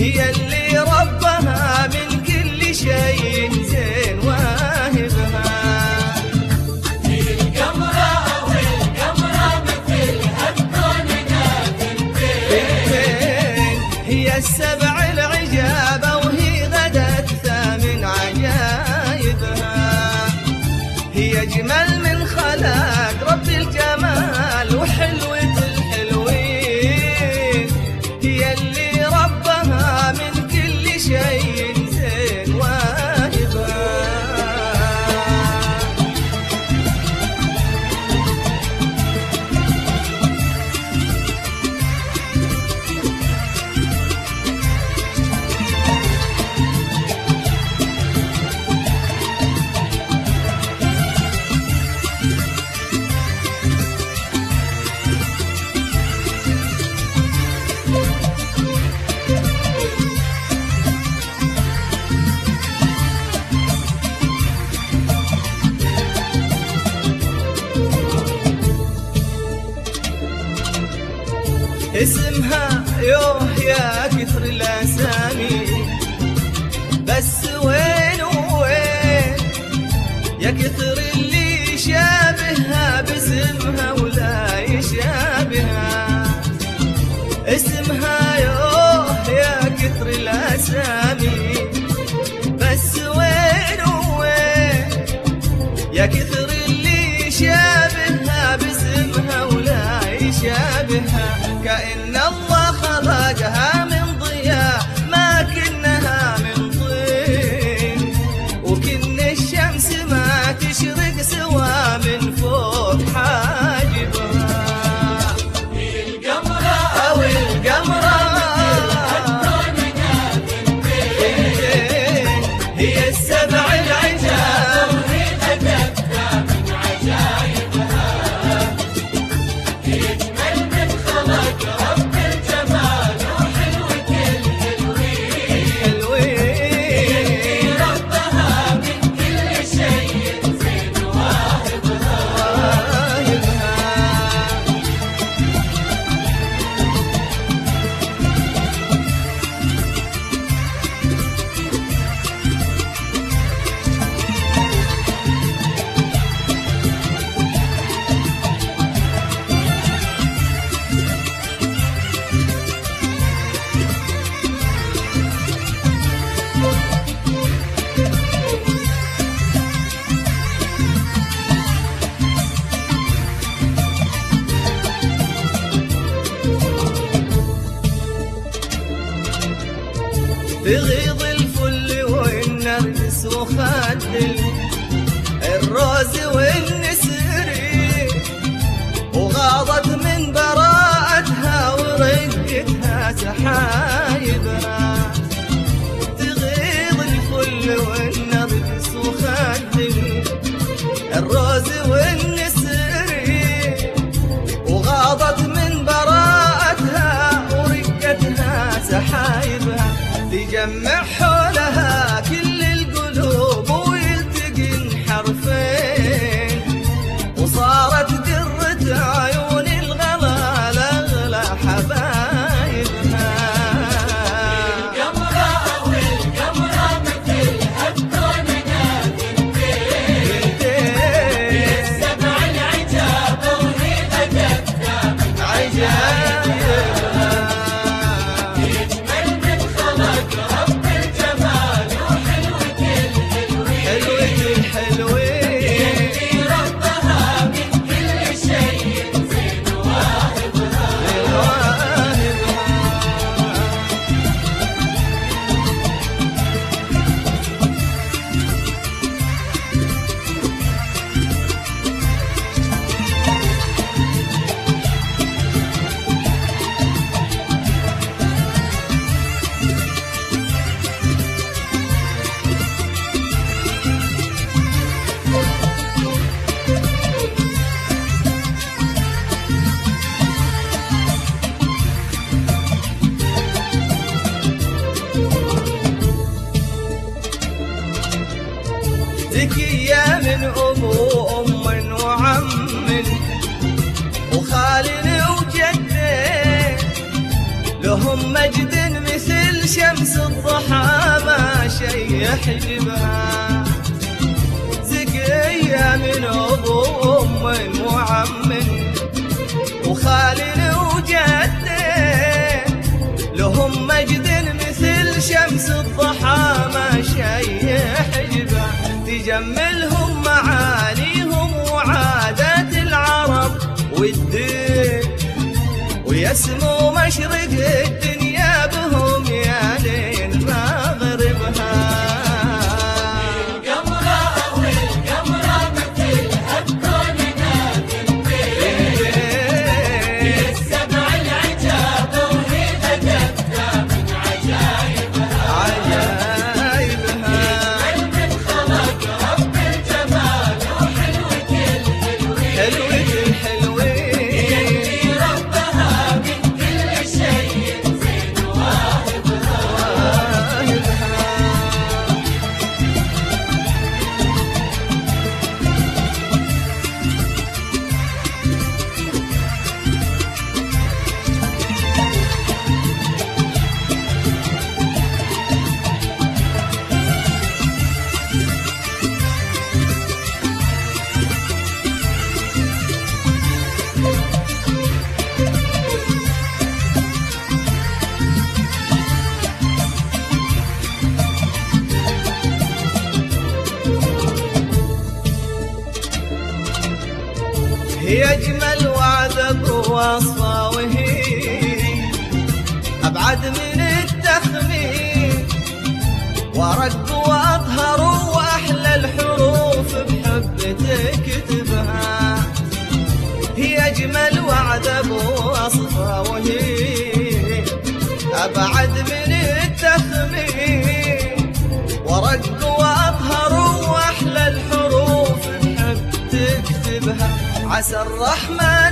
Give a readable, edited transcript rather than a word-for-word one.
هي اللي ربها من كل شيء زين واهبها. هي القمرة والقمرة مثلها بكوننا بنتين، هي السبع العجابة وهي غدت ثامن عجايبها. هي أجمل من خلق رب الجمال وحلوة الحلوين، هي اللي ربها من كل شيء زين واهبها. اسمها يوه يا كثر الاسامي، بس وين وين يا كثر اللي يشابهها باسمها ولا يشابهها. اسمها يوه يا كثر الاسامي، بس وين وين يا كثر اللي يشابهها باسمها ولا يشابهها. كأن الله خلقها من ضياء ما كنها من طين، وكن الشمس ما تشرق سوا من فوق حاجبها. هي القمرة أو القمرة بنتين، هي السبع العجاب وهي غدت ثامن عجايبها. هي أجمل من خلق رب الجمال وحلوة الحلوين، حلوين ربها من كل شيء زين واهبها. واهبها. بغيض الفل والنرجس وخدل الروز والنسرين، وغاضت من براءتها ورقتها سحايبها. تغيض الفل والنرجس وخدل الروز والنسرين، وغاضت من براءتها ورقتها سحايبها. تجمع حولها كل القلوب ويلتقي حرفين، وصارت قرة عيون الغلا لأغلى حبايبها. القمرة والقمرة مثلها بكوننا بنتين، السبع العجاب وهي غدت ثامن عجايبها. أجمل من خلق رب الجمال وحلوة الحلوين، حلوة الحلوين ربها من كل شيء زين واهبها. واهبها. ذكية من أبو وأم وعم وخال وجد لهم مجد مثل شمس الضحى ما شي يحجبها، زكية من أبو وأم وعم وخال وجد، لهم مجد مثل شمس الضحى ما شي يحجبها، تجملهم معانيهم وعادات العرب والدين، ويسمو مشرق الدنيا بهم يا لين مغربها. هي أجمل وعد بوصفة وهي أبعد من التخمين، ورق وأطهر وأحلى الحروف بحب تكتبها. هي أجمل وعد بوصفة وهي أبعد من التخمين، ورق وأطهر وأحلى الحروف بحب تكتبها. عسى الرحمن